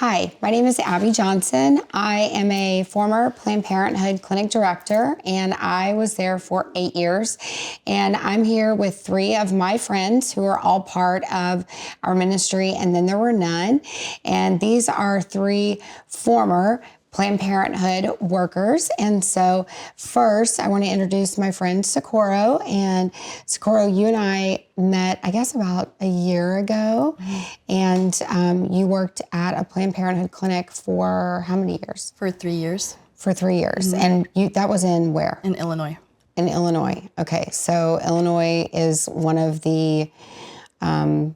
Hi, my name is Abby Johnson. I am a former Planned Parenthood clinic director, and I was there for 8 years. And I'm here with 3 of my friends who are all part of our ministry, and then there were none. And these are 3 former Planned Parenthood workers. And so first, I want to introduce my friend Socorro. And Socorro, you and I met, I guess, about a year ago. And you worked at a Planned Parenthood clinic for how many years? For 3 years. For 3 years. And that was in where? In Illinois. In Illinois. Okay. So Illinois is one of the, I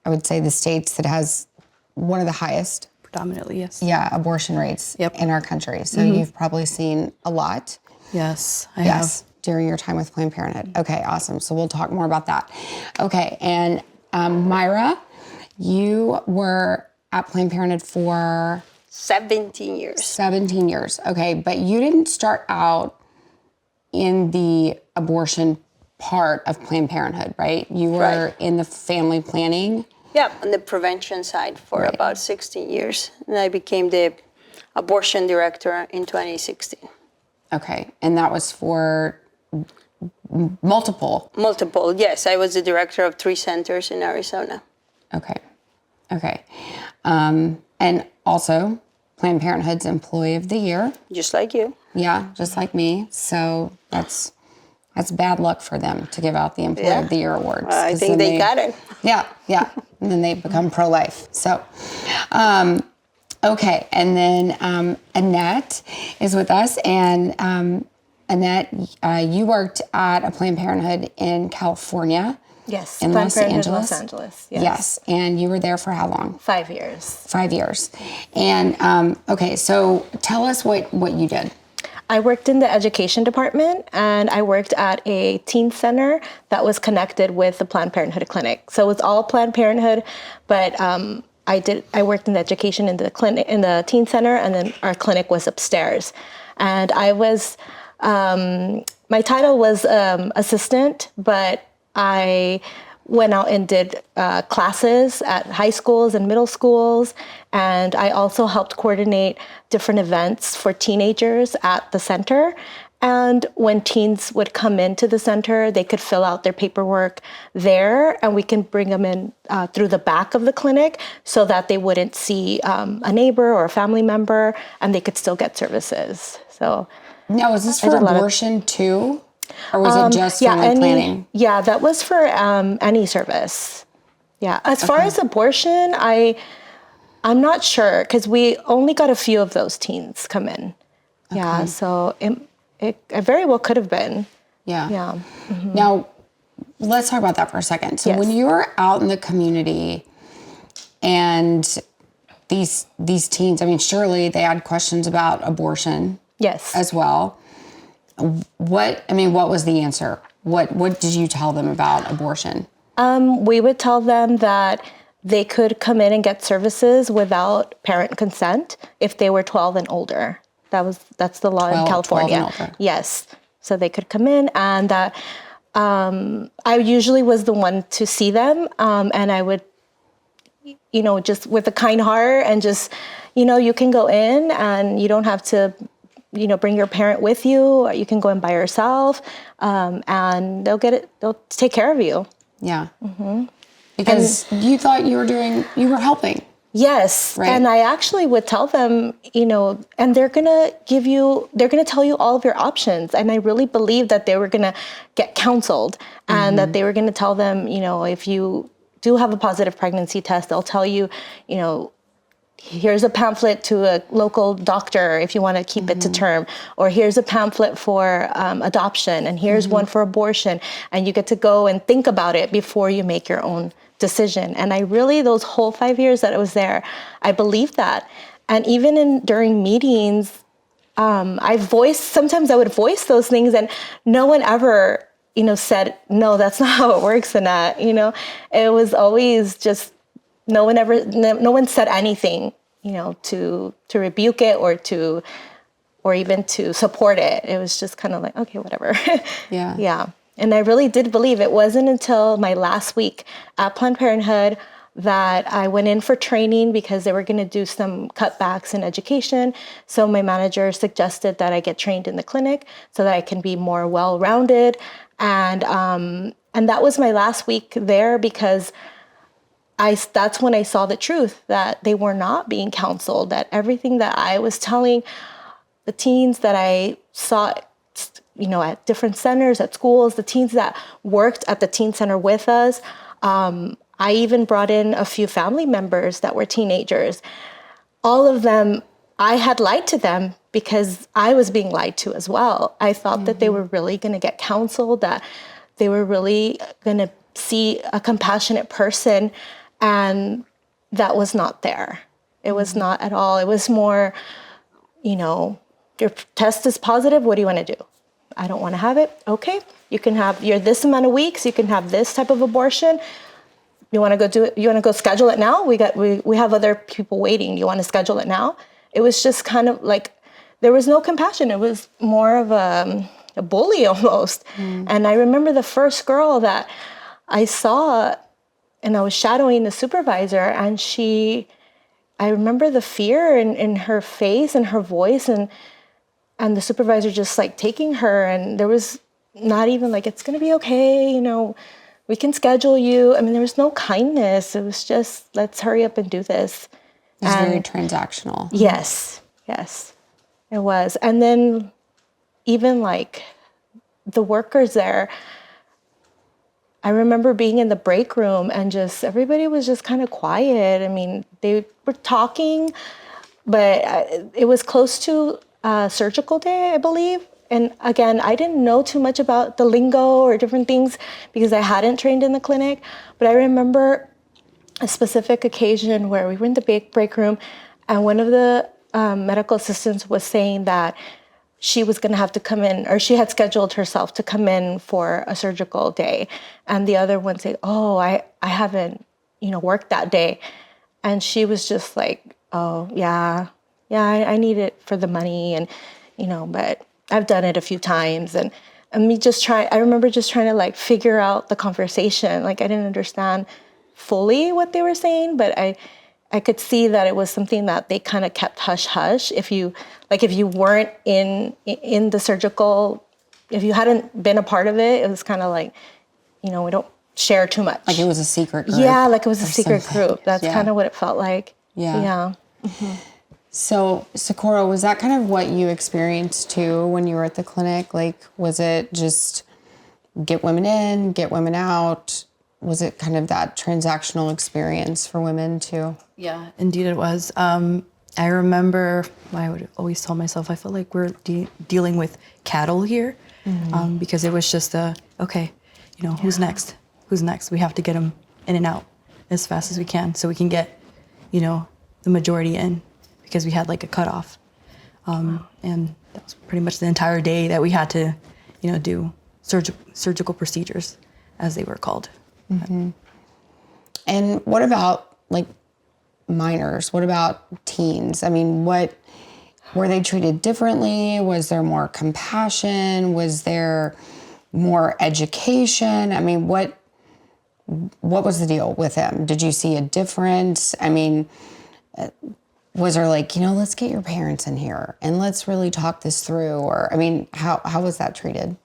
would say, the states that has one of the highest, Predominantly, yes. yeah, abortion rates in our country. So you've probably seen a lot. Yes, I have. During your time with Planned Parenthood. Okay, awesome. So we'll talk more about that. Okay, and Myra, you were at Planned Parenthood for 17 years. 17 years. Okay, but you didn't start out in the abortion part of Planned Parenthood, right? You were in the family planning. Yeah, on the prevention side for about 16 years. And I became the abortion director in 2016. Okay, and that was for multiple? Multiple, yes. I was the director of 3 centers in Arizona. Okay. And also Planned Parenthood's Employee of the Year. Just like you. Yeah, just like me. So that's bad luck for them to give out the Employee of the Year awards. I think they got it. Yeah. And then they become pro-life. So, okay. And then Annette is with us. And Annette, you worked at a Planned Parenthood in California. Yes, in Planned Los Parenthood, Angeles. Los Angeles. Yes. Yes. And you were there for how long? 5 years. 5 years. And okay, so tell us what you did. I worked in the education department, and I worked at a teen center that was connected with the Planned Parenthood clinic. So it was all Planned Parenthood, but I worked in the education in the clinic, in the teen center, and then our clinic was upstairs. And I was, my title was assistant, but I went out and did classes at high schools and middle schools. And I also helped coordinate different events for teenagers at the center. And when teens would come into the center, they could fill out their paperwork there, and we can bring them in through the back of the clinic so that they wouldn't see a neighbor or a family member, and they could still get services. So now, is this for abortion too? Or was it just family planning? Yeah, that was for any service. Yeah. As far as abortion, I'm not sure, because we only got a few of those teens come in. Okay. Yeah, so it very well could have been. Yeah. Yeah. Mm-hmm. Now, let's talk about that for a second. So when you were out in the community and these teens, I mean, surely they had questions about abortion. Yes. As well. What was the answer? What did you tell them about abortion? We would tell them that they could come in and get services without parent consent if they were 12 and older. That's the law in California. 12 and older. Yes. So they could come in, and that I usually was the one to see them, and I would, just with a kind heart, and just, you can go in and you don't have to bring your parent with you, or you can go in by yourself, and they'll take care of you. Yeah. Mm-hmm. Because you thought you were helping. Yes. Right. And I actually would tell them, and they're going to tell you all of your options. And I really believe that they were going to get counseled, and that they were going to tell them, if you do have a positive pregnancy test, they'll tell you, here's a pamphlet to a local doctor if you want to keep it to term, or here's a pamphlet for adoption, and here's one for abortion, and you get to go and think about it before you make your own decision. And I really, those whole 5 years that I was there, I believed that. And even during meetings, sometimes I would voice those things, and no one ever, said, no, that's not how it works, Annette. It was always just, no one said anything, to rebuke it or even to support it. It was just kind of like, okay, whatever. Yeah. Yeah. And I really did believe. It wasn't until my last week at Planned Parenthood that I went in for training because they were going to do some cutbacks in education. So my manager suggested that I get trained in the clinic so that I can be more well-rounded. And that was my last week there because that's when I saw the truth, that they were not being counseled, that everything that I was telling the teens that I saw, at different centers, at schools, the teens that worked at the teen center with us, I even brought in a few family members that were teenagers. All of them, I had lied to them because I was being lied to as well. I thought that they were really going to get counseled, that they were really going to see a compassionate person, and that was not there. It was not at all. It was more, your test is positive. What do you want to do? I don't want to have it. Okay, you're this amount of weeks. You can have this type of abortion. You want to go do it? You want to go schedule it now? We have other people waiting. You want to schedule it now? It was just kind of like, there was no compassion. It was more of a bully almost. And I remember the first girl that I saw, and I was shadowing the supervisor, and I remember the fear in her face and her voice, and the supervisor just like taking her, and there was not even like, it's going to be okay, we can schedule you. I mean, there was no kindness. It was just, let's hurry up and do this. It was very transactional. Yes, it was. And then even like the workers there, I remember being in the break room and just everybody was just kind of quiet. I mean, they were talking, but it was close to surgical day, I believe. And again, I didn't know too much about the lingo or different things because I hadn't trained in the clinic. But I remember a specific occasion where we were in the break room, and one of the medical assistants was saying that she was going to have to come in, or she had scheduled herself to come in for a surgical day. And the other one said, oh, I haven't, worked that day. And she was just like, oh, yeah, I need it for the money. And, but I've done it a few times. And I remember just trying to like figure out the conversation. Like I didn't understand fully what they were saying, but I could see that it was something that they kind of kept hush hush. If you weren't in the surgical, if you hadn't been a part of it, it was kind of like, we don't share too much. Like it was a secret group. Yeah, like it was a secret group. That's kind of what it felt like. Yeah. Mm-hmm. So, Socorro, was that kind of what you experienced too when you were at the clinic? Like, was it just get women in, get women out? Was it kind of that transactional experience for women too? Yeah, indeed it was. I remember I would always tell myself, I felt like we're dealing with cattle here, because it was just who's next? Who's next? We have to get them in and out as fast as we can so we can get, the majority in, because we had like a cutoff. And that was pretty much the entire day that we had to, do surgical procedures, as they were called. Mm-hmm. And what about like minors? What about teens? I mean, were they treated differently? Was there more compassion? Was there more education? I mean, what was the deal with them? Did you see a difference? I mean, was there like, let's get your parents in here and let's really talk this through? Or, I mean, how was that treated?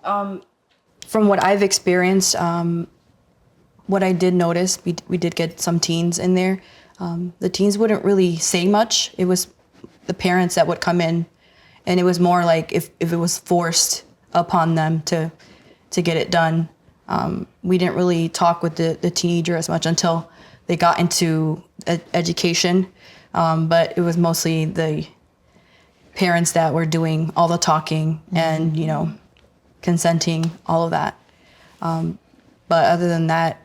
From what I've experienced, what I did notice, we did get some teens in there. The teens wouldn't really say much. It was the parents that would come in, and it was more like if it was forced upon them to get it done. We didn't really talk with the teenager as much until they got into education, but it was mostly the parents that were doing all the talking and, consenting, all of that. But other than that,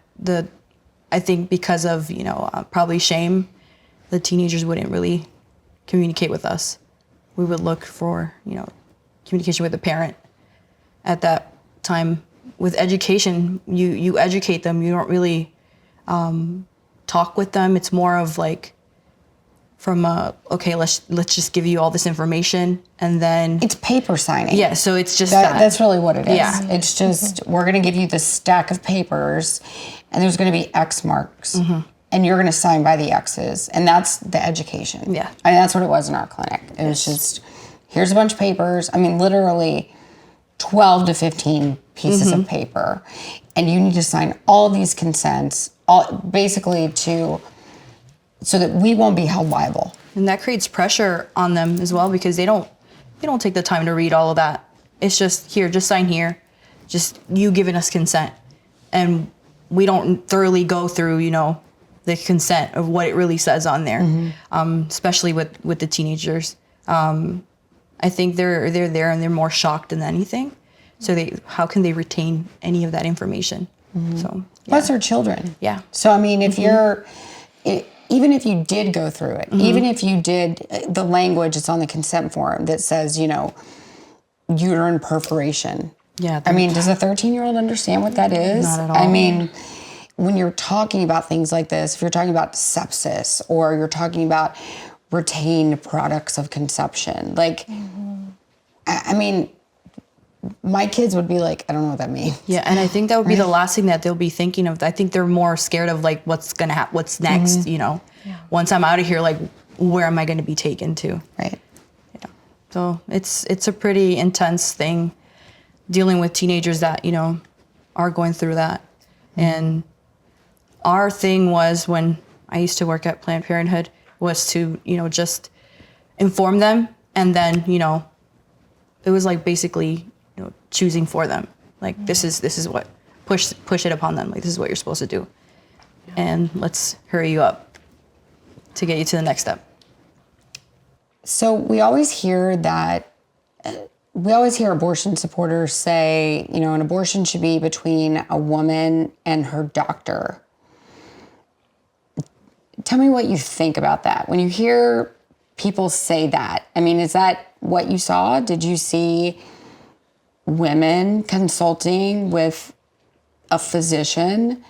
I think because of, probably shame, the teenagers wouldn't really communicate with us. We would look for, communication with the parent. At that time, with education, you educate them. You don't really talk with them. It's more of like from okay, let's just give you all this information, and then it's paper signing. Yeah, so it's just that. That's really what it is. Yeah. It's just we're going to give you this stack of papers, and there's going to be X marks, and you're going to sign by the X's, and that's the education. Yeah. I mean, that's what it was in our clinic. It was just, here's a bunch of papers. I mean, literally 12 to 15 pieces of paper, and you need to sign all these consents, basically so that we won't be held liable. And that creates pressure on them as well, because they don't take the time to read all of that. It's just, here, just sign here, just you giving us consent. And we don't thoroughly go through, the consent of what it really says on there, especially with the teenagers. I think they're there and they're more shocked than anything. So how can they retain any of that information? So Plus, they're children. Yeah. So I mean, if even if you did go through it, even if you did, the language that's on the consent form that says, uterine perforation. Yeah. I mean, does a 13-year-old understand what that is? Not at all. I mean, when you're talking about things like this, if you're talking about sepsis or you're talking about retained products of conception, like, I mean, my kids would be like, I don't know what that means. Yeah, and I think that would be the last thing that they'll be thinking of. I think they're more scared of like what's gonna happen, what's next. Once I'm out of here, like where am I going to be taken to? Right. Yeah. So it's a pretty intense thing dealing with teenagers that are going through that. And our thing was, when I used to work at Planned Parenthood, was to just inform them, and then it was like basically choosing for them. Like this is what push it upon them. Like this is what you're supposed to do, and let's hurry you up to get you to the next step. So we always hear abortion supporters say, an abortion should be between a woman and her doctor. Tell me what you think about that. When you hear people say that, I mean, is that what you saw? Did you see women consulting with a physician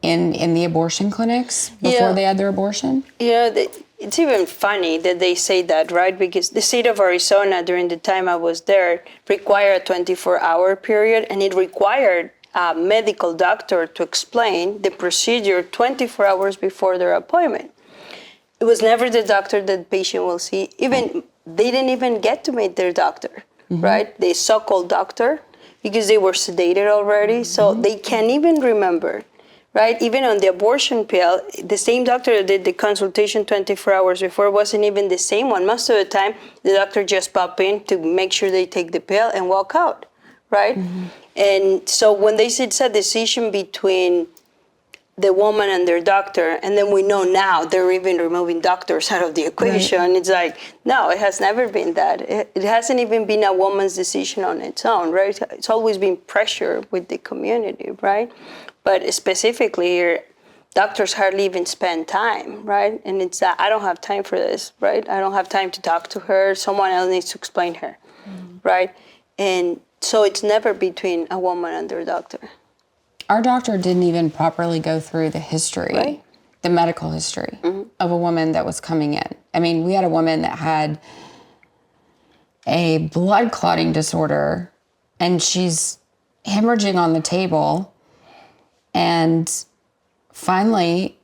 in the abortion clinics before they had their abortion? It's even funny that they say that, right? Because the state of Arizona, during the time I was there, required a 24-hour period, and it required a medical doctor to explain the procedure 24 hours before their appointment. It was never the doctor that the patient will see. They didn't even get to meet their doctor, right? The so-called doctor, because they were sedated already, so they can't even remember. Right? Even on the abortion pill, the same doctor that did the consultation 24 hours before wasn't even the same one. Most of the time, the doctor just pop in to make sure they take the pill and walk out, right? And so when they said it's a decision between the woman and their doctor, and then we know now they're even removing doctors out of the equation, right. It's like, no, it has never been that. It hasn't even been a woman's decision on its own, right? It's always been pressure with the community, right? But specifically here, doctors hardly even spend time, right? And it's that I don't have time for this, right? I don't have time to talk to her. Someone else needs to explain her, right? And so it's never between a woman and their doctor. Our doctor didn't even properly go through the history, right. The medical history of a woman that was coming in. I mean, we had a woman that had a blood clotting disorder, and she's hemorrhaging on the table. And finally,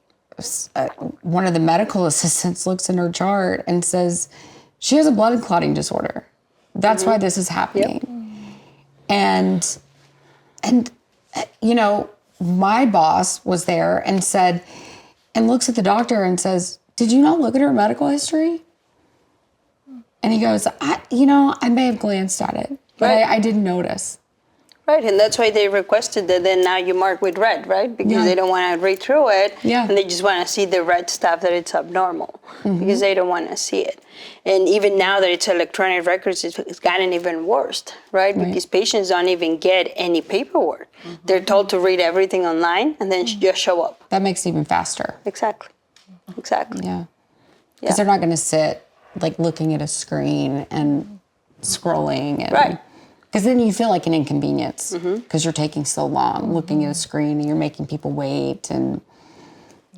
one of the medical assistants looks in her chart and says, she has a blood clotting disorder. That's why this is happening. Yep. And my boss was there and said, and looks at the doctor and says, did you not look at her medical history? And he goes, I may have glanced at it, but right. I didn't notice. Right, and that's why they requested that then now you mark with red, right? Because they don't want to read through it, and they just want to see the red stuff that it's abnormal, because they don't want to see it. And even now that it's electronic records, it's gotten even worse, right? Because patients don't even get any paperwork. They're told to read everything online and then just show up. That makes it even faster. Exactly. Yeah. Because they're not going to sit like looking at a screen and scrolling. And, right. Because then you feel like an inconvenience because you're taking so long looking at a screen and you're making people wait, and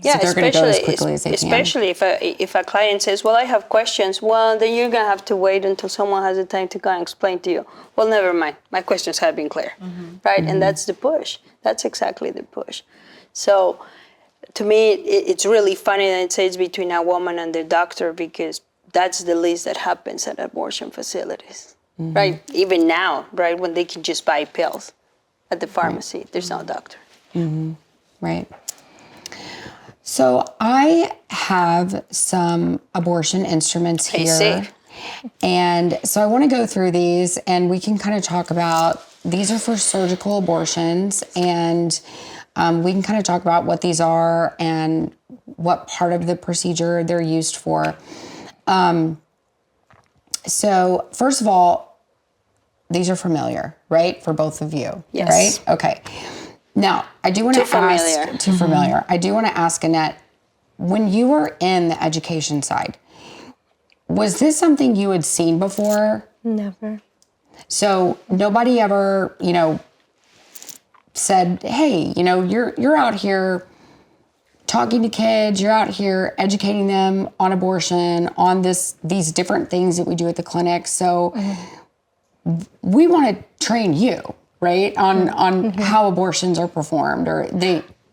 so they're going to go as quickly as they can. Especially if a client says, well, I have questions, well, then you're going to have to wait until someone has the time to go and explain to you. Well, never mind. My questions have been clear, right? And that's the push. That's exactly the push. So to me, it's really funny that it says between a woman and the doctor, because that's the least that happens at abortion facilities, right? Even now, right, when they can just buy pills at the pharmacy, there's no doctor. Right. So I have some abortion instruments I here. see. And so I want to go through these, and we can kind of talk about, these are for surgical abortions, and we can kind of talk about what these are and what part of the procedure they're used for. So first of all, these are familiar, right? For both of you, Yes. right? Okay. Now, I do want to ask, too familiar. I do want to ask Annette, when you were in the education side, was this something you had seen before? Never. So nobody ever, said, hey, you're out here talking to kids, you're out here educating them on abortion, on these different things that we do at the clinic. So we want to train you, right, on how abortions are performed, or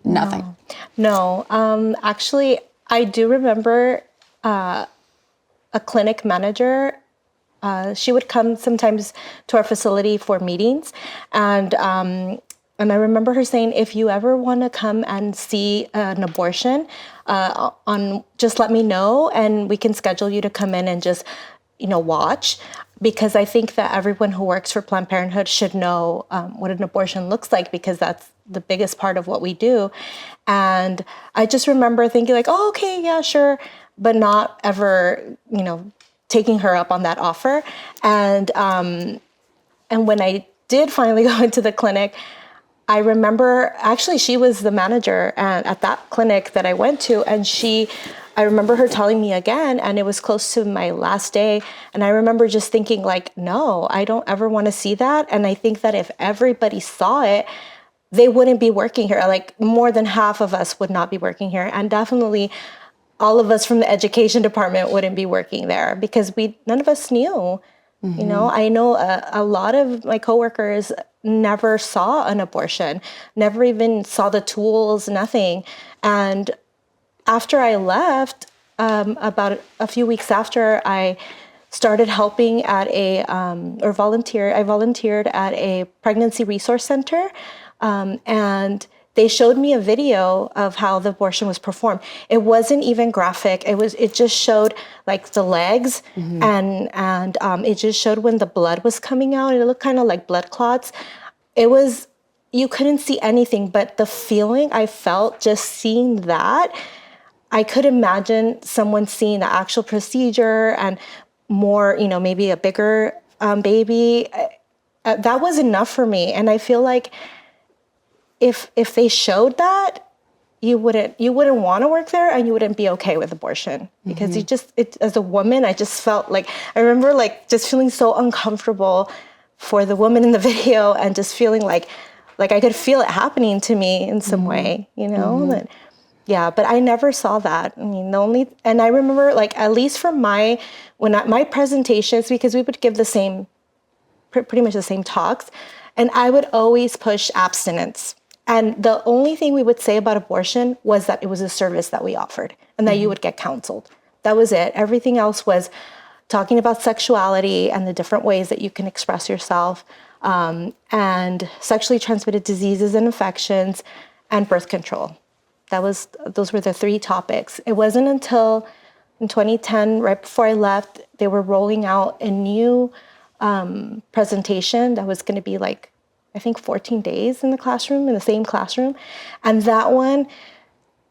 nothing. No. Actually, I do remember a clinic manager. She would come sometimes to our facility for meetings, and I remember her saying, if you ever want to come and see an abortion, just let me know, and we can schedule you to come in and just, watch. Because I think that everyone who works for Planned Parenthood should know what an abortion looks like, because that's the biggest part of what we do. And I just remember thinking like, oh, okay, yeah, sure, but not ever, taking her up on that offer. And when I did finally go into the clinic, I remember, actually, she was the manager at that clinic that I went to, and I remember her telling me again, and it was close to my last day, and I remember just thinking like, no, I don't ever want to see that. And I think that if everybody saw it, they wouldn't be working here. Like, more than half of us would not be working here, and definitely all of us from the education department wouldn't be working there, because none of us knew. I know a lot of my coworkers never saw an abortion, never even saw the tools, nothing. And after I left, about a few weeks after, I started helping at I volunteered at a pregnancy resource center, and they showed me a video of how the abortion was performed. It wasn't even graphic. It just showed like the legs, and it just showed when the blood was coming out. It looked kind of like blood clots. You couldn't see anything, but the feeling I felt just seeing that, I could imagine someone seeing the actual procedure and more, maybe a bigger baby. That was enough for me. And I feel like if they showed that, you wouldn't want to work there, and you wouldn't be okay with abortion, because as a woman, I just felt like, I remember like just feeling so uncomfortable for the woman in the video, and just feeling like I could feel it happening to me in some way, that. Yeah, but I never saw that. I mean, and I remember, like, at least from my presentations, because we would give pretty much the same talks, and I would always push abstinence. And the only thing we would say about abortion was that it was a service that we offered, and that you would get counseled. That was it. Everything else was talking about sexuality and the different ways that you can express yourself, and sexually transmitted diseases and infections, and birth control. Those were the three topics. It wasn't until in 2010, right before I left, they were rolling out a new presentation that was going to be like, I think 14 days in the same classroom. And that one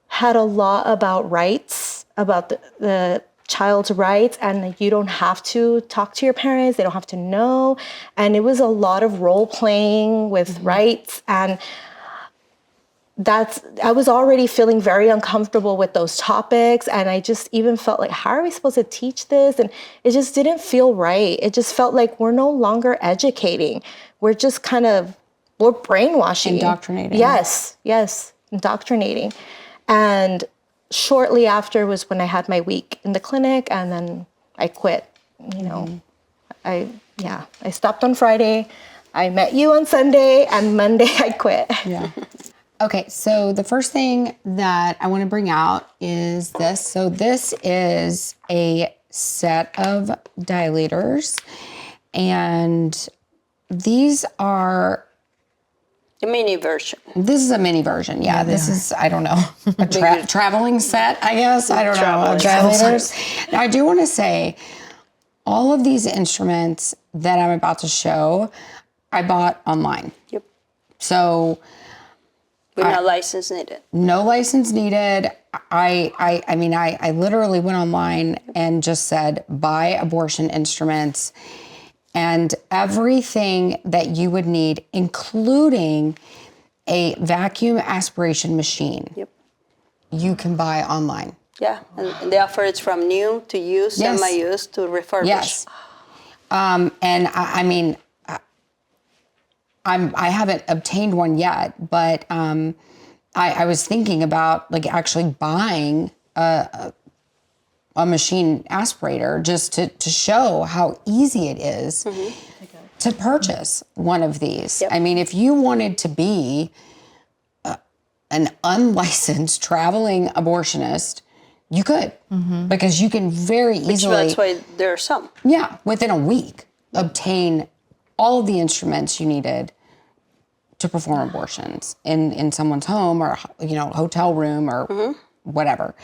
had a lot about rights, about the child's rights, and you don't have to talk to your parents, they don't have to know. And it was a lot of role playing with rights, and I was already feeling very uncomfortable with those topics, and I just even felt like, how are we supposed to teach this? And it just didn't feel right. It just felt like we're no longer educating. We're just we're brainwashing. Indoctrinating. Yes, indoctrinating. And shortly after was when I had my week in the clinic, and then I quit. I stopped on Friday. I met you on Sunday, and Monday I quit. Yeah. Okay, so the first thing that I want to bring out is this. So this is a set of dilators, and these are, The mini version. this is a mini version. Yeah, they this are. is, I don't know, a traveling set, I guess. I don't know, of Traveling dilators. Now, I do want to say, all of these instruments that I'm about to show, I bought online. Yep. So With no license needed. no license needed. I mean, I literally went online and just said, buy abortion instruments, and everything that you would need, including a vacuum aspiration machine, Yep. you can buy online. Yeah, and the offer is from new to used, Yes. semi-used to refurbished. Yes. And I mean, I haven't obtained one yet, but I was thinking about like actually buying a machine aspirator just to show how easy it is to purchase one of these. Yep. I mean, if you wanted to be an unlicensed traveling abortionist, you could, because you can very easily. That's why there are some. Yeah, within a week, obtain all of the instruments you needed to perform abortions in someone's home or, hotel room or whatever.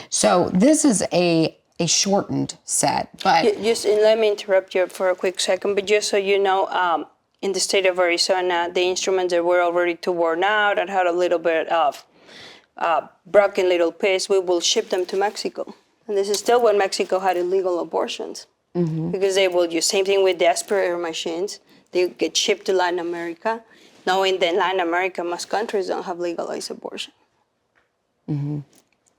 So this is a shortened set, but Just and let me interrupt you for a quick second, but just so you know, in the state of Arizona, the instruments that were already too worn out and had a little bit of broken little piece, we will ship them to Mexico. And this is still when Mexico had illegal abortions. Because they will use, same thing with the aspirator machines. They get shipped to Latin America, knowing that in Latin America, most countries don't have legalized abortion.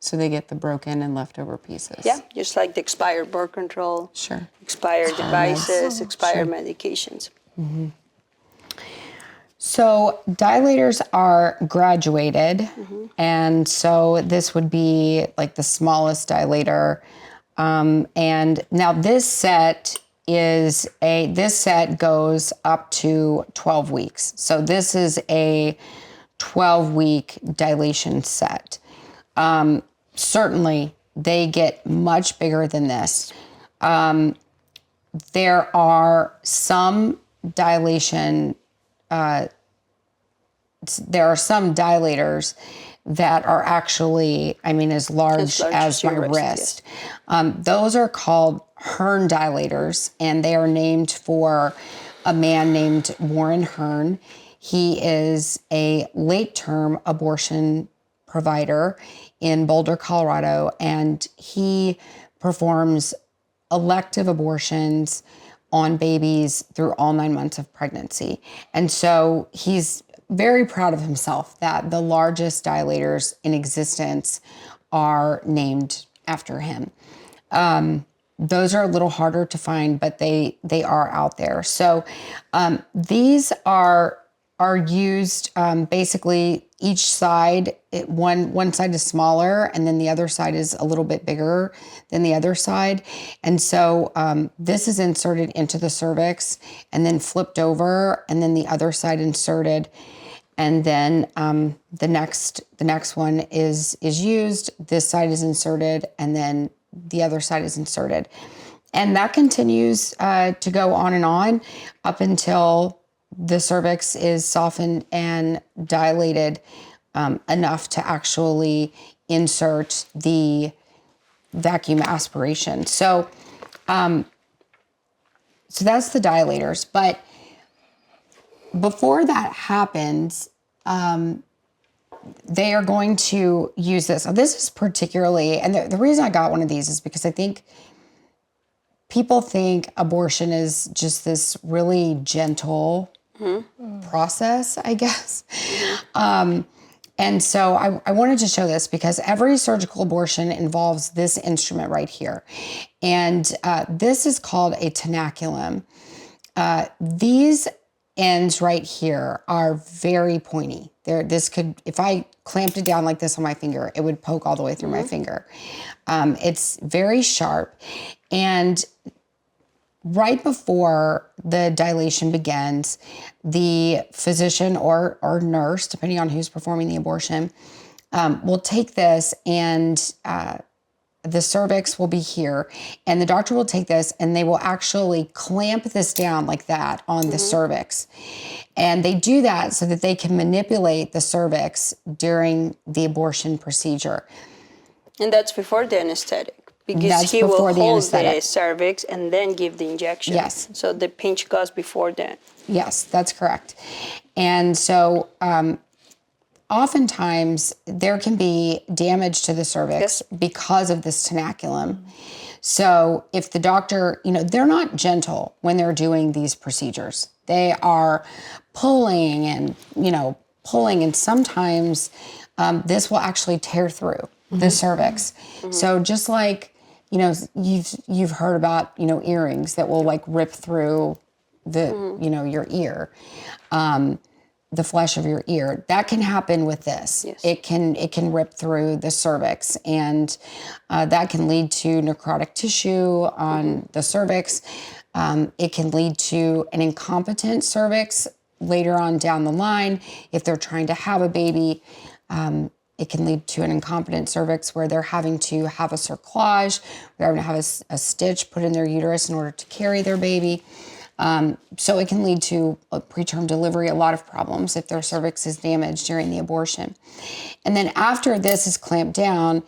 so they get the broken and leftover pieces. Yeah, just like the expired birth control, Sure. expired devices, expired medications. So dilators are graduated, and so this would be like the smallest dilator. And now this set goes up to 12 weeks. So this is a 12-week dilation set. Certainly, they get much bigger than this. There are some dilation. There are some dilators that are actually, as large as my your wrist. Those are called Hearn dilators, and they are named for a man named Warren Hearn. He is a late-term abortion provider in Boulder, Colorado, and he performs elective abortions on babies through all 9 months of pregnancy. And so he's very proud of himself that the largest dilators in existence are named after him. Those are a little harder to find, but they are out there. So these are used basically each side. One side is smaller, and then the other side is a little bit bigger than the other side. And so this is inserted into the cervix and then flipped over, and then the other side inserted. And then the next one is used. This side is inserted, and then the other side is inserted. And that continues to go on and on up until the cervix is softened and dilated enough to actually insert the vacuum aspiration. So that's the dilators. But before that happens, they are going to use this. So this is particularly, and the reason I got one of these is because I think people think abortion is just this really gentle process, I guess. And so I wanted to show this because every surgical abortion involves this instrument right here. And this is called a tenaculum. These ends right here are very pointy. If I clamped it down like this on my finger, it would poke all the way through my finger. It's very sharp. And right before the dilation begins, the physician or nurse, depending on who's performing the abortion, will take this and the cervix will be here, and the doctor will take this and they will actually clamp this down like that on the cervix. And they do that so that they can manipulate the cervix during the abortion procedure. And that's before the anesthetic. Because That's he will before the hold anesthetic. the cervix and then give the injection. Yes. So the pinch goes before that. Yes, that's correct. And so oftentimes there can be damage to the cervix because of this tenaculum. So if the doctor, they're not gentle when they're doing these procedures. They are pulling and sometimes this will actually tear through the cervix. So just like, you've heard about, earrings that will like rip through the, your ear, the flesh of your ear. That can happen with this. Yes. It can rip through the cervix, and that can lead to necrotic tissue on the cervix. It can lead to an incompetent cervix later on down the line. If they're trying to have a baby, it can lead to an incompetent cervix where they're having to have a cerclage, they're having to have a stitch put in their uterus in order to carry their baby. So it can lead to a preterm delivery, a lot of problems if their cervix is damaged during the abortion. And then after this is clamped down,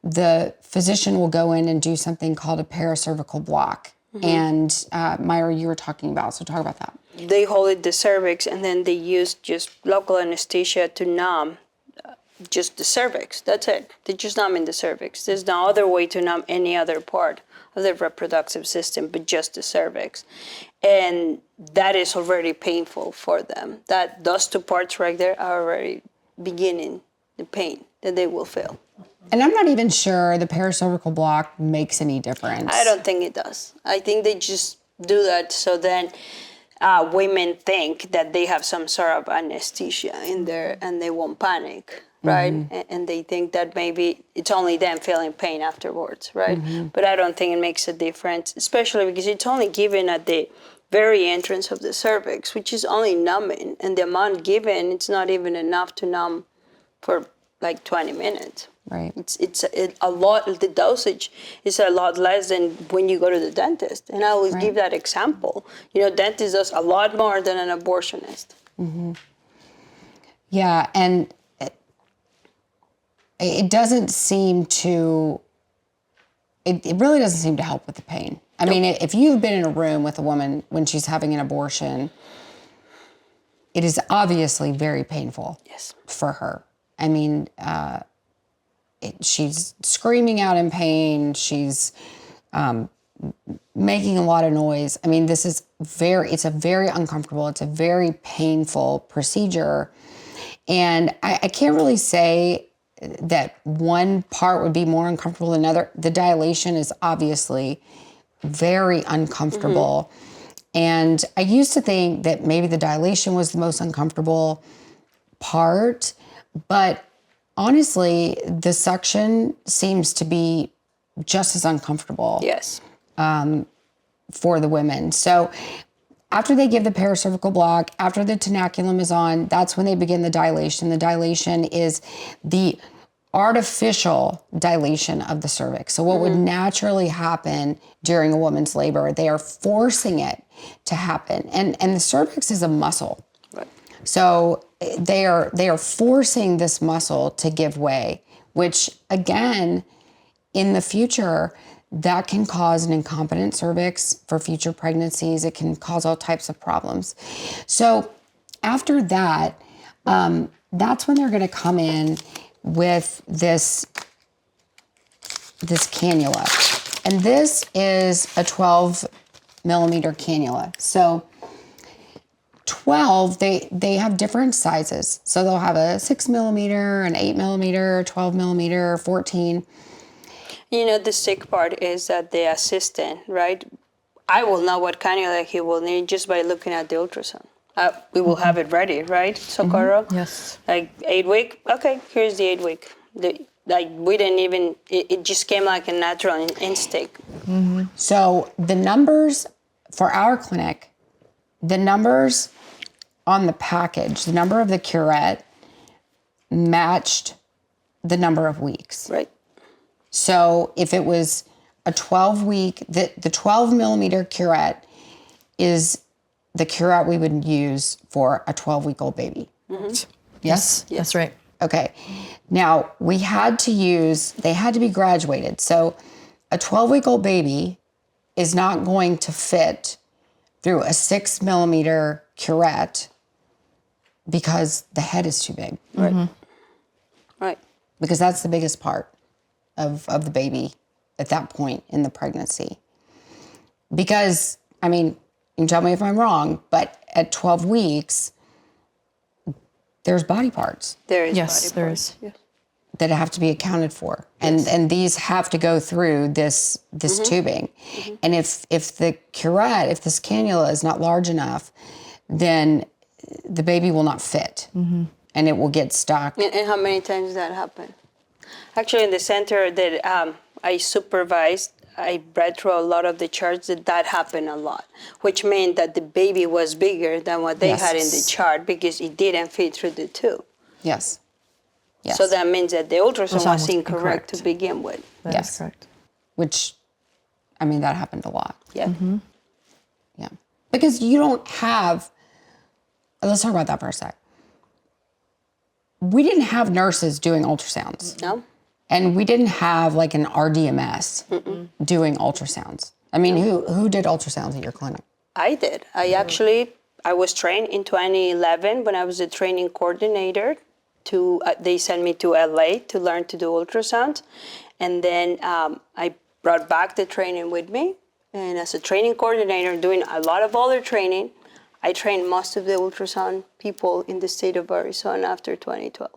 the physician will go in and do something called a paracervical block. And Myra, you were talking about, so talk about that. They hold the cervix and then they use just local anesthesia to numb just the cervix. That's it. They're just numbing the cervix. There's no other way to numb any other part of the reproductive system but just the cervix. And that is already painful for them. Those two parts right there are already beginning the pain that they will feel. And I'm not even sure the paracervical block makes any difference. I don't think it does. I think they just do that so then women think that they have some sort of anesthesia in there and they won't panic, right? And they think that maybe it's only them feeling pain afterwards, right? But I don't think it makes a difference, especially because it's only given at the very entrance of the cervix, which is only numbing. And the amount given, it's not even enough to numb for like 20 minutes. Right. It's a lot, the dosage is a lot less than when you go to the dentist. And I always give that example. Dentist does a lot more than an abortionist. Yeah, and it doesn't seem to, it really doesn't seem to help with the pain. I mean, if you've been in a room with a woman when she's having an abortion, it is obviously very painful for her. I mean, she's screaming out in pain. She's making a lot of noise. I mean, it's a very uncomfortable, it's a very painful procedure. And I can't really say that one part would be more uncomfortable than another. The dilation is obviously very uncomfortable. And I used to think that maybe the dilation was the most uncomfortable part, but honestly, the suction seems to be just as uncomfortable. Yes. For the women. So after they give the paracervical block, after the tenaculum is on, that's when they begin the dilation. The dilation is the artificial dilation of the cervix. So what would naturally happen during a woman's labor, they are forcing it to happen. And the cervix is a muscle. Right. So they are forcing this muscle to give way, which again, in the future, that can cause an incompetent cervix for future pregnancies. It can cause all types of problems. So after that, that's when they're going to come in with this cannula. And this is a 12 millimeter cannula. So 12, they have different sizes. So they'll have a 6 millimeter, an 8 millimeter, 12 millimeter, 14. The sick part is that the assistant, right? I will know what cannula he will need just by looking at the ultrasound. We will have it ready, right, Socorro? Yes. Like 8 week? Okay, here's the 8 week. We didn't even, it just came like a natural instinct. So the numbers for our clinic, the numbers on the package, the number of the curette matched the number of weeks. Right. So if it was a 12-week, the 12 millimeter curette is the curette we would use for a 12-week-old baby. Mm-hmm. Yes? That's right. Okay. Now, they had to be graduated. So a 12-week-old baby is not going to fit through a 6 millimeter curette because the head is too big. Right. Mm-hmm. Right. Because that's the biggest part of the baby at that point in the pregnancy. Because, I mean, you can tell me if I'm wrong, but at 12 weeks, there's body parts. There is Yes, body there parts. is. Yes. That have to be accounted for. And these have to go through this tubing. Mm-hmm. And if the curette, if this cannula is not large enough, then the baby will not fit. Mm-hmm. And it will get stuck. And how many times that happened? Actually, in the center that I supervised, I read through a lot of the charts that happened a lot, which meant that the baby was bigger than what they had in the chart because it didn't fit through the tube. Yes. Yes. So that means that the ultrasound Ultrasound was was incorrect incorrect. to begin with. That is Yes. correct. Which, I mean, that happened a lot. Yeah. Mm-hmm. Yeah. Because you don't have, let's talk about that for a sec. We didn't have nurses doing ultrasounds. No? And we didn't have like an RDMS doing ultrasounds. I mean, who did ultrasounds at your clinic? I did. I was trained in 2011 when I was a training coordinator. They sent me to LA to learn to do ultrasound. And then I brought back the training with me. And as a training coordinator, doing a lot of other training, I trained most of the ultrasound people in the state of Arizona after 2012.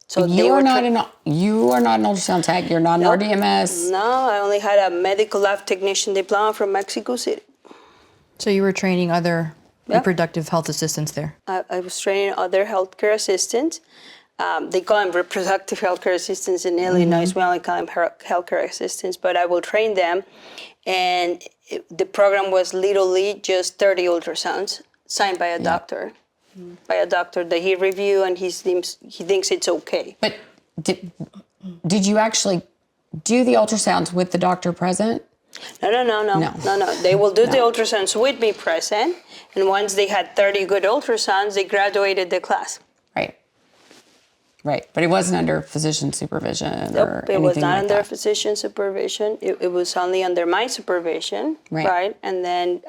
So you are not an ultrasound tech. You're not an Nope. RDMS. No, I only had a medical lab technician diploma from Mexico City. So you were training other Yeah. reproductive health assistants there. I was training other healthcare assistants. They call them reproductive healthcare assistants in Illinois. We only call them healthcare assistants, but I will train them. And the program was literally just 30 ultrasounds signed by a doctor. By a doctor that he reviewed and he thinks it's okay. But did you actually do the ultrasounds with the doctor present? No. They will do the ultrasounds with me present. And once they had 30 good ultrasounds, they graduated the class. Right. But it wasn't under physician supervision or Nope, anything it was not like under that. physician supervision. It was only under my supervision, right? And then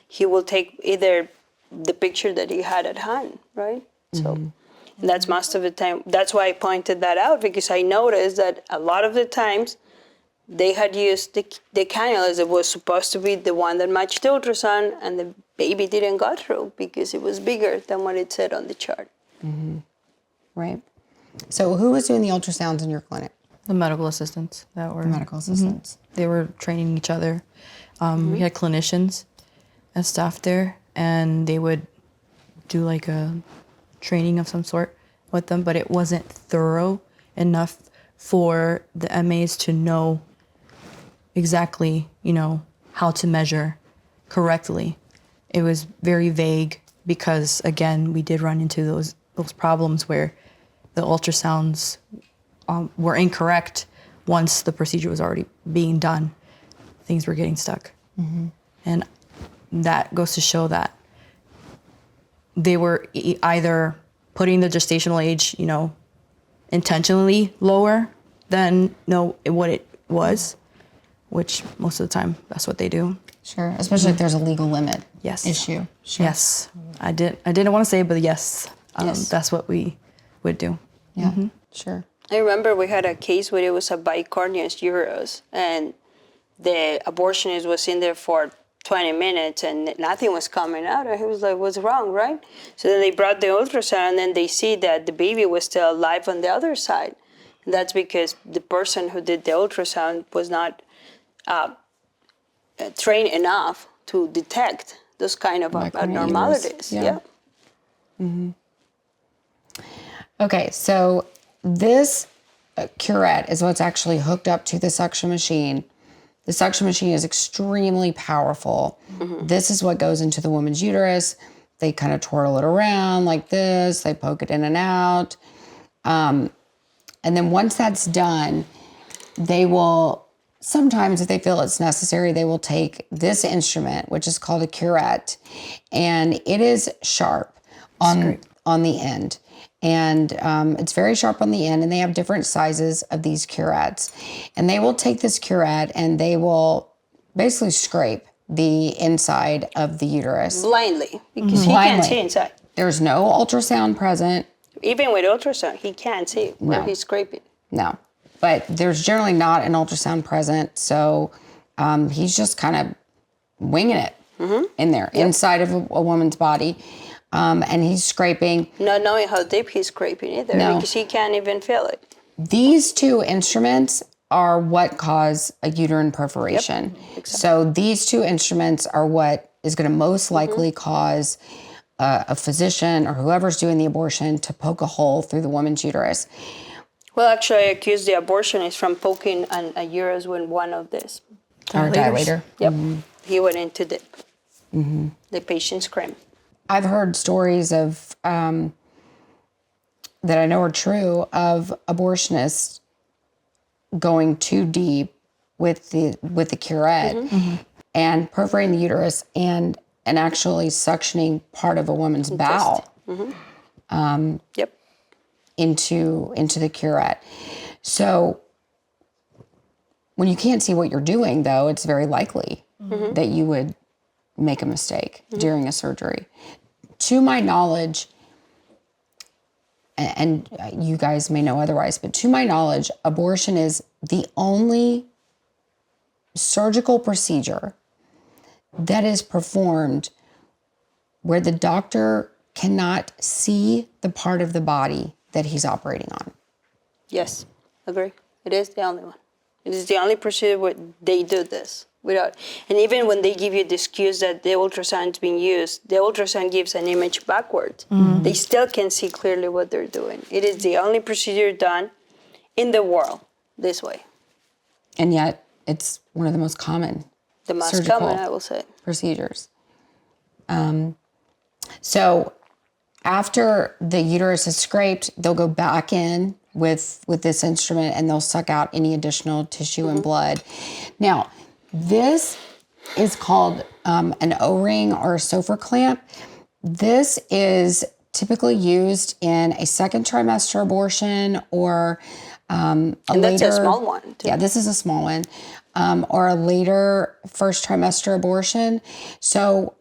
he will take either the picture that he had at hand, right? So and that's most of the time. That's why I pointed that out, because I noticed that a lot of the times they had used the cannulas that was supposed to be the one that matched the ultrasound, and the baby didn't go through because it was bigger than what it said on the chart. Right. So who was doing the ultrasounds in your clinic? The medical assistants that were Medical assistants. They were training each other. We had clinicians as staff there, and they would do like a training of some sort with them, but it wasn't thorough enough for the MAs to know exactly, how to measure correctly. It was very vague because, again, we did run into those problems where the ultrasounds were incorrect once the procedure was already being done. Things were getting stuck. And that goes to show that they were either putting the gestational age, intentionally lower than what it was, which most of the time that's what they do. Sure. Especially if there's a legal limit Yes. issue. Sure. Yes, I didn't want to say it, but yes, that's what we would do. Yeah. Sure. I remember we had a case where it was a bicorneous uterus, and the abortionist was in there for 20 minutes and nothing was coming out. And he was like, what's wrong, right? So then they brought the ultrasound, and then they see that the baby was still alive on the other side. And that's because the person who did the ultrasound was not trained enough to detect those kind of abnormalities. Yeah. Okay, so this curette is what's actually hooked up to the suction machine The suction machine is extremely powerful. This is what goes into the woman's uterus. They kind of twirl it around like this. They poke it in and out. And then once that's done, they will, sometimes if they feel it's necessary, they will take this instrument, which is called a curette, and it is sharp on the end. And it's very sharp on the end, and they have different sizes of these curettes. And they will take this curette and they will basically scrape the inside of the uterus. Blindly, because he can't see inside. There's no ultrasound present. Even with ultrasound, he can't see where he's scraping. No, but there's generally not an ultrasound present, so he's just kind of winging it in there, inside of a woman's body. And he's scraping. Not knowing how deep he's scraping either, because he can't even feel it. These two instruments are what cause a uterine perforation. Yep, exactly. So these two instruments are what is going to most likely cause a physician or whoever's doing the abortion to poke a hole through the woman's uterus. Well, actually, I accuse the abortionist from poking a uterus with one of these. Or dilator. Yep. He went into the patient's cream. I've heard stories of that I know are true of abortionists going too deep with the curette and perforating the uterus and actually suctioning part of a woman's bowel into the curette. So when you can't see what you're doing, though, it's very likely that you would make a mistake during a surgery. To my knowledge, and you guys may know otherwise, but to my knowledge, abortion is the only surgical procedure that is performed where the doctor cannot see the part of the body that he's operating on. Yes, agree. It is the only one. It is the only procedure where they do this. Without, and even when they give you the excuse that the ultrasound is being used, the ultrasound gives an image backwards. They still can see clearly what they're doing. It is the only procedure done in the world this way. And yet, it's one of the most common The most surgical common, I will say. procedures. So after the uterus is scraped, they'll go back in with this instrument and they'll suck out any additional tissue and blood. Now, this is called an O-ring or a Sofer clamp. This is typically used in a second trimester abortion or And that's a small one, too. Yeah, this is a small one. Or a later first trimester abortion. So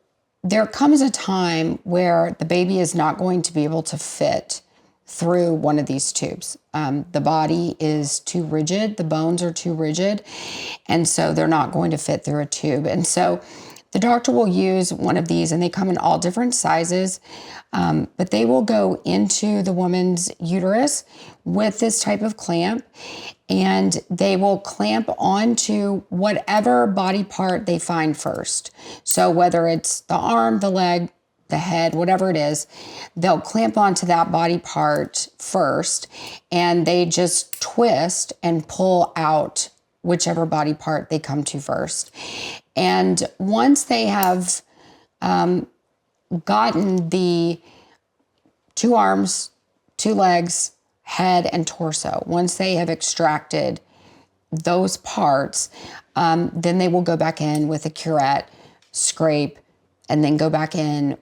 there comes a time where the baby is not going to be able to fit through one of these tubes. The body is too rigid, the bones are too rigid, and so they're not going to fit through a tube. And so the doctor will use one of these, and they come in all different sizes, but they will go into the woman's uterus with this type of clamp, and they will clamp onto whatever body part they find first. So whether it's the arm, the leg, the head, whatever it is, they'll clamp onto that body part first, and they just twist and pull out whichever body part they come to first. And once they have gotten the 2 arms, 2 legs, head, and torso, once they have extracted those parts, then they will go back in with a curette, scrape, and then go back in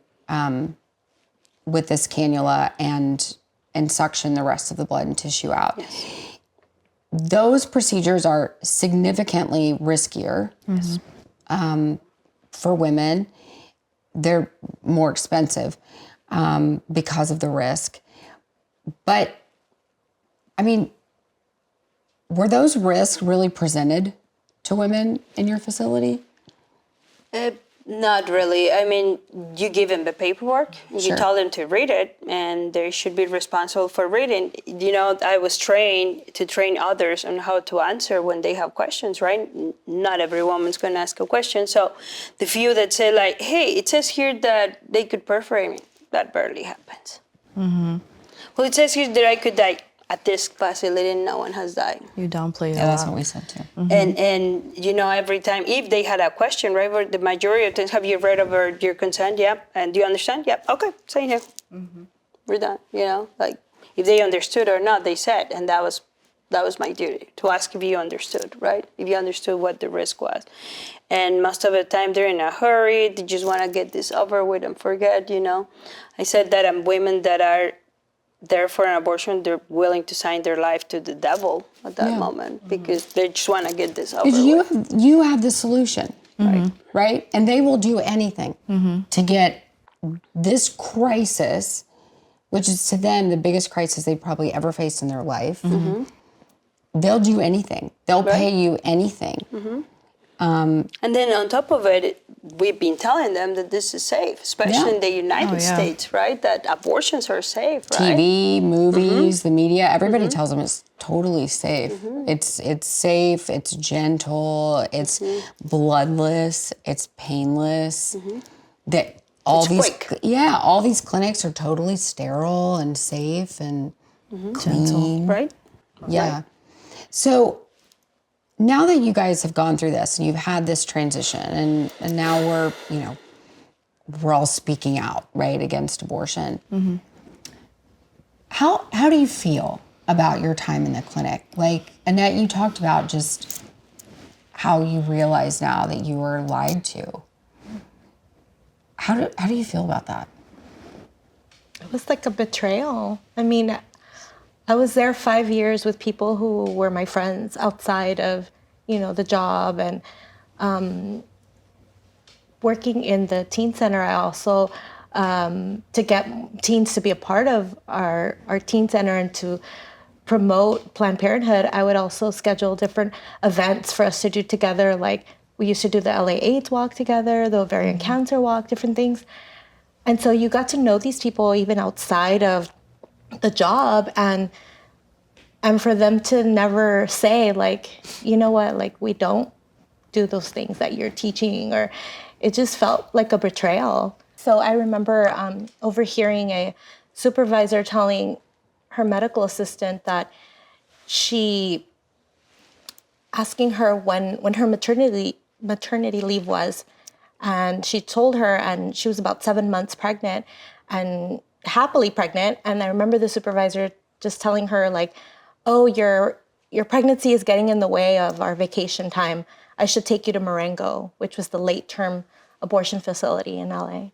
with this cannula and suction the rest of the blood and tissue out. Yes. Those procedures are significantly riskier for women. They're more expensive because of the risk. But, I mean, were those risks really presented to women in your facility? Not really. I mean, you give them the paperwork, you Sure. tell them to read it, and they should be responsible for reading. You know, I was trained to train others on how to answer when they have questions, right? Not every woman's going to ask a question. So the few that say like, hey, it says here that they could perforate me, that barely happens. Well, it says here that I could die. at this facility, no one has died. You downplay Yeah, a that's lot. what we said too. And you know, every time, if they had a question, right, but the majority of times, have you read over your consent? Yep. And do you understand? Yep. Okay, sign here. We're done. You know, like if they understood or not, they said, and that was my duty, to ask if you understood, right? If you understood what the risk was. And most of the time they're in a hurry, they just want to get this over with and forget, you know. I said that women that are there for an abortion, they're willing to sign their life to the devil at that moment because they just want to get this over with. You have the solution, right? And they will do anything to get this crisis, which is to them the biggest crisis they probably ever faced in their life. They'll do anything. They'll pay you anything. And then on top of it, we've been telling them that this is safe, especially in the United States, right? That abortions are safe, right? TV, movies, the media, everybody tells them it's totally safe. It's safe, it's gentle, it's bloodless, it's painless. That all quick. all these clinics are totally sterile and safe and clean. Right? Yeah. Right. So now that you guys have gone through this and you've had this transition and now we're all speaking out, right, against abortion. How do you feel about your time in the clinic? Like, Annette, you talked about just how you realize now that you were lied to. How do you feel about that? It was like a betrayal. I mean, I was there 5 years with people who were my friends outside of, the job, and working in the teen center. I also, to get teens to be a part of our teen center and to promote Planned Parenthood, I would also schedule different events for us to do together. Like we used to do the LA AIDS walk together, the ovarian cancer walk, different things. And so you got to know these people even outside of the job, and for them to never say, like, you know what, like, we don't do those things that you're teaching, or it just felt like a betrayal. So I remember overhearing a supervisor telling her medical assistant that asking her when her maternity leave was, and she told her, and she was about 7 months pregnant and happily pregnant. And I remember the supervisor just telling her, like, oh, your pregnancy is getting in the way of our vacation time. I should take you to Marengo, which was the late term abortion facility in LA.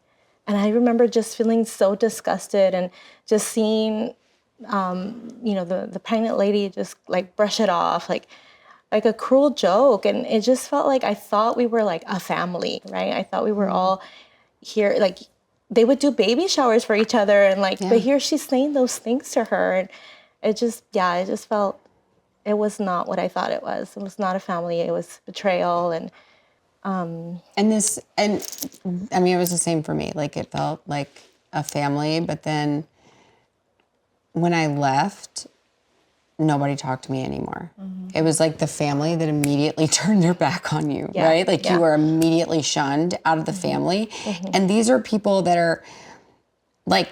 And I remember just feeling so disgusted and just seeing, the pregnant lady just like brush it off, like a cruel joke. And it just felt like I thought we were like a family, right? I thought we were all here, like they would do baby showers for each other, and but here she's saying those things to her. And it just felt, it was not what I thought it was. It was not a family. It was betrayal. And I mean, it was the same for me. Like, it felt like a family, but then when I left, nobody talked to me anymore. It was like the family that immediately turned their back on you, right? Like you were immediately shunned out of the family. And these are people that are, like,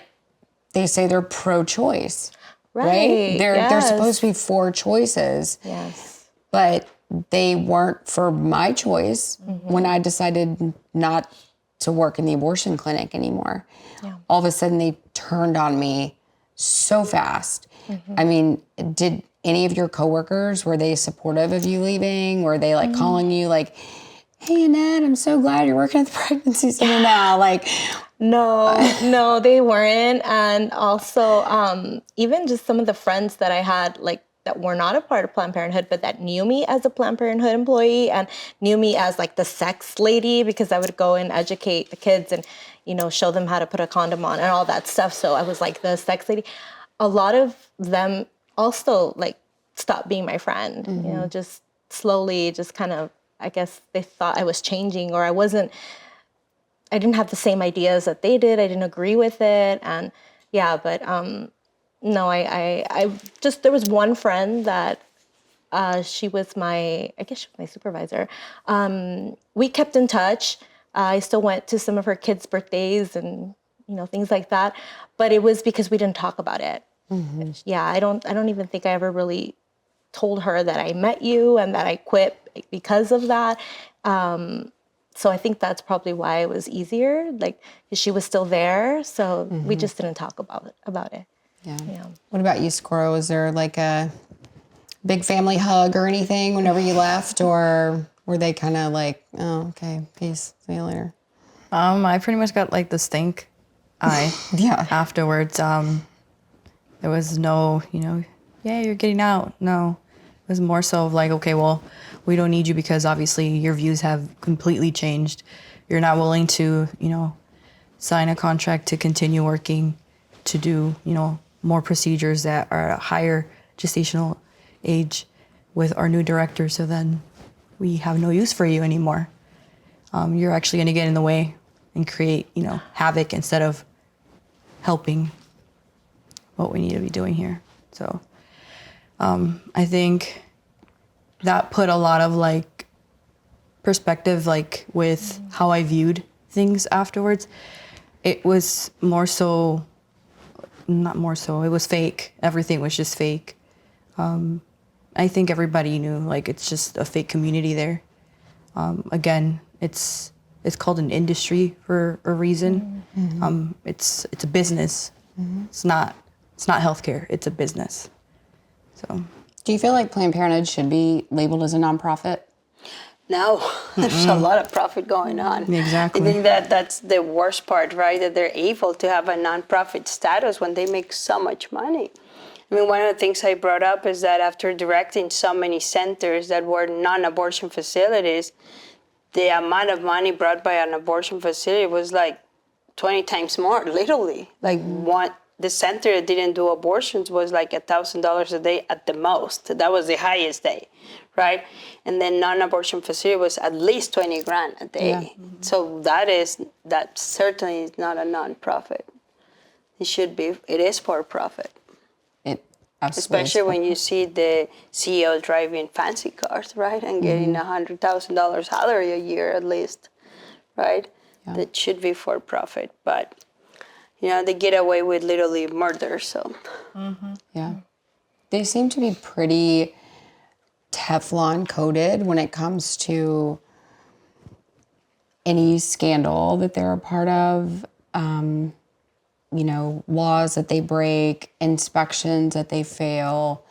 they say they're pro-choice, right? They're supposed to be for choices. Yes. But they weren't for my choice when I decided not to work in the abortion clinic anymore. Yeah. All of a sudden, they turned on me so fast. I mean, did any of your coworkers, were they supportive of you leaving? Were they like calling you like, hey, Annette, I'm so glad you're working at the pregnancy center now? Like, no, they weren't. And also, even just some of the friends that I had, like, that were not a part of Planned Parenthood, but that knew me as a Planned Parenthood employee and knew me as like the sex lady, because I would go and educate the kids and, show them how to put a condom on and all that stuff. So I was like the sex lady. A lot of them also like stopped being my friend, just slowly, just kind of, I guess they thought I was changing, or I didn't have the same ideas that they did. I didn't agree with it. And no, I just, there was one friend that she was my supervisor. We kept in touch. I still went to some of her kids' birthdays and, things like that. But it was because we didn't talk about it. Yeah, I don't even think I ever really told her that I met you and that I quit because of that. So I think that's probably why it was easier. Like she was still there, so we just didn't talk about it. Yeah. Yeah. What about you, Socorro? Was there like a big family hug or anything whenever you left, or were they kind of like, oh, okay, peace, see you later? I pretty much got like the stink eye Yeah. afterwards. There was no, yeah, you're getting out. No, it was more so of like, okay, well, we don't need you because obviously your views have completely changed. You're not willing to, sign a contract to continue working, to do, more procedures that are at a higher gestational age with our new director. So then we have no use for you anymore. You're actually going to get in the way and create, havoc instead of helping what we need to be doing here. So I think that put a lot of like perspective, like with how I viewed things afterwards. It was more so, not more so, it was fake. Everything was just fake. I think everybody knew, like, it's just a fake community there. Again, it's called an industry for a reason. It's a business. It's not healthcare. It's a business. So, Do you feel like Planned Parenthood should be labeled as a nonprofit? No, there's a lot of profit going on. Exactly. I think that's the worst part, right? That they're able to have a nonprofit status when they make so much money. I mean, one of the things I brought up is that after directing so many centers that were non-abortion facilities, the amount of money brought by an abortion facility was like 20 times more, literally. Like the center that didn't do abortions was like $1,000 a day at the most. That was the highest day, right? And then non-abortion facility was at least 20 grand a day. Yeah. So that certainly is not a nonprofit. It should be. It is for profit. It absolutely is. Especially when you see the CEO driving fancy cars, right, and getting $100,000 salary a year at least, right? Yeah. That should be for profit, but they get away with literally murder. So Yeah. They seem to be pretty Teflon coated when it comes to any scandal that they're a part of, laws that they break, inspections that they fail.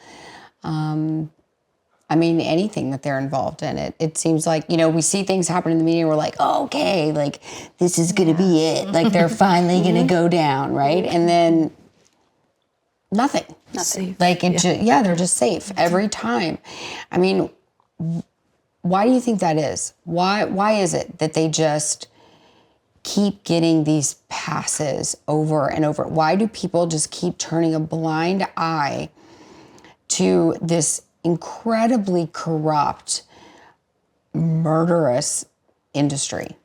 Anything that they're involved in. It seems like, we see things happen in the media and we're like, oh, okay, like this is going to be it. Like they're finally going to go down, right? And then nothing. Safe. Like they're just safe every time. I mean, why do you think that is? Why is it that they just keep getting these passes over and over? Why do people just keep turning a blind eye to this incredibly corrupt, murderous industry?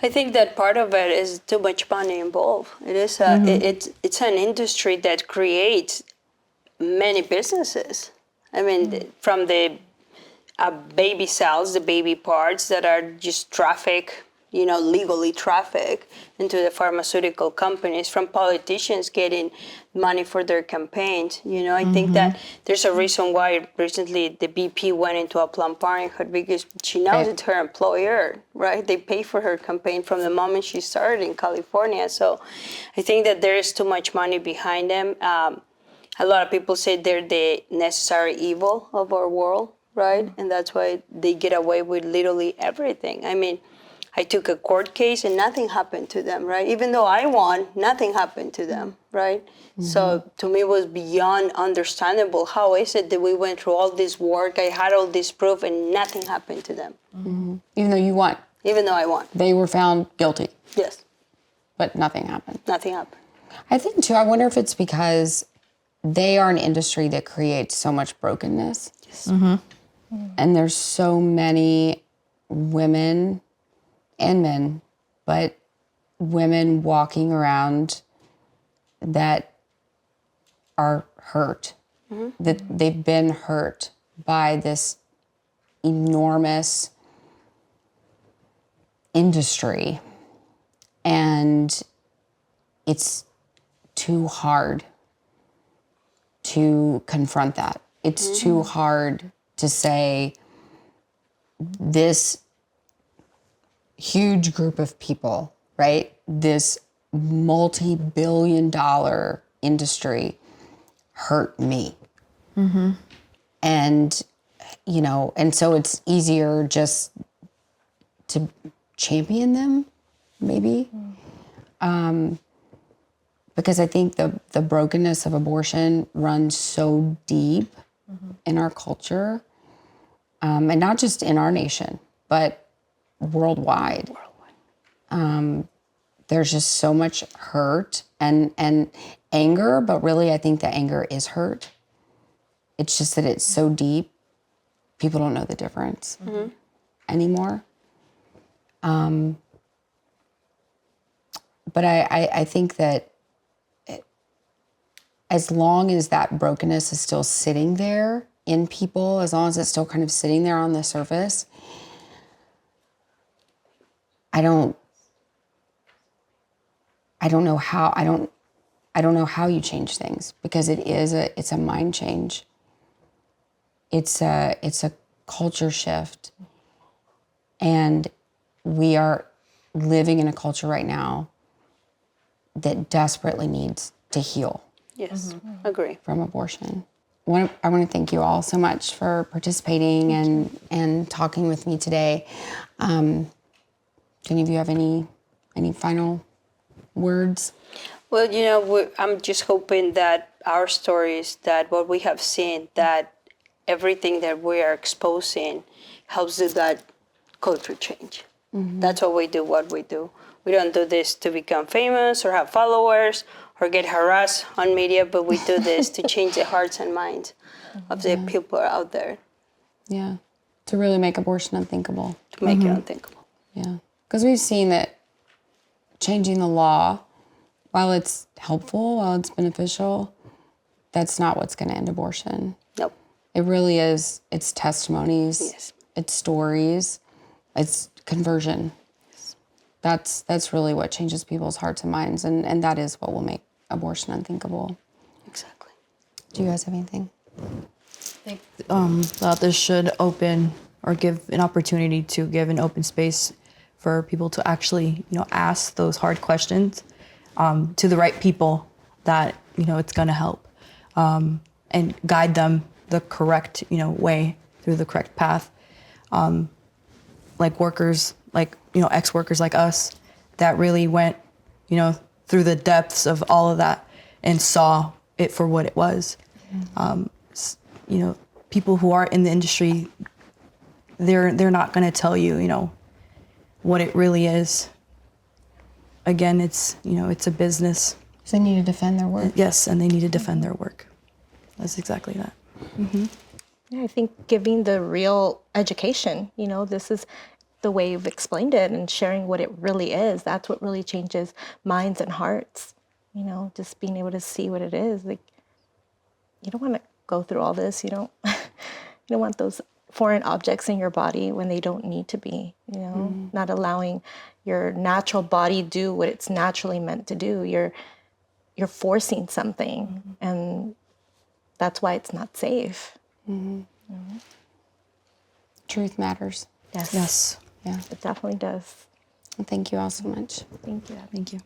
I think that part of it is too much money involved. It is it's an industry that creates many businesses. I mean, from the baby cells, the baby parts that are just traffic, legally traffic into the pharmaceutical companies, from politicians getting money for their campaigns. I think that there's a reason why recently the BP went into a Planned Parenthood, because she knows it's her employer, right? They pay for her campaign from the moment she started in California. So I think that there is too much money behind them. A lot of people say they're the necessary evil of our world, right? And that's why they get away with literally everything. I mean, I took a court case and nothing happened to them, right? Even though I won, nothing happened to them, right? So to me, it was beyond understandable. How is it that we went through all this work, I had all this proof, and nothing happened to them? Even though you won. Even though I won. They were found guilty. Yes. But nothing happened. Nothing happened. I think, too, I wonder if it's because they are an industry that creates so much brokenness. Yes. And there's so many women and men, but women walking around that are hurt, that they've been hurt by this enormous industry. And it's too hard to confront that. It's too hard to say this huge group of people, right? This multi-billion-dollar industry hurt me. And, you know, and so it's easier just to champion them, maybe. Because I think the brokenness of abortion runs so deep in our culture, and not just in our nation, but worldwide. There's just so much hurt and anger, but really I think the anger is hurt. It's just that it's so deep, people don't know the difference anymore. But I think that as long as that brokenness is still sitting there in people, as long as it's still kind of sitting there on the surface, I don't know how you change things, because it's a mind change. It's a culture shift. And we are living in a culture right now that desperately needs to heal. Yes, agree. From abortion. I want to thank you all so much for participating and talking with me today. Do any of you have any final words? Well, you know, I'm just hoping that our stories, that what we have seen, that everything that we are exposing helps do that culture change. That's why we do what we do. We don't do this to become famous or have followers or get harassed on media, but we do this to change the hearts and minds of the people out there. Yeah, to really make abortion unthinkable. To make it unthinkable. Yeah, because we've seen that changing the law, while it's helpful, while it's beneficial, that's not what's going to end abortion. Nope. It really is. It's testimonies. Yes. It's stories. It's conversion. Yes. That's really what changes people's hearts and minds, and that is what will make abortion unthinkable. Exactly. Do you guys have anything? I think that this should open or give an opportunity to give an open space for people to actually, ask those hard questions to the right people that, it's going to help and guide them the correct, way through the correct path. Like workers, ex-workers like us that really went, through the depths of all of that and saw it for what it was. People who are in the industry, they're not going to tell you, what it really is. Again, it's a business. So they need to defend their work. Yes, and they need to defend their work. That's exactly that. Yeah, I think giving the real education, this is the way you've explained it, and sharing what it really is. That's what really changes minds and hearts. Just being able to see what it is. Like, you don't want to go through all this. You don't want those foreign objects in your body when they don't need to be, not allowing your natural body do what it's naturally meant to do. You're forcing something, and that's why it's not safe. Truth matters. Yes. Yes. Yeah. It definitely does. Thank you all so much. Thank you. Thank you.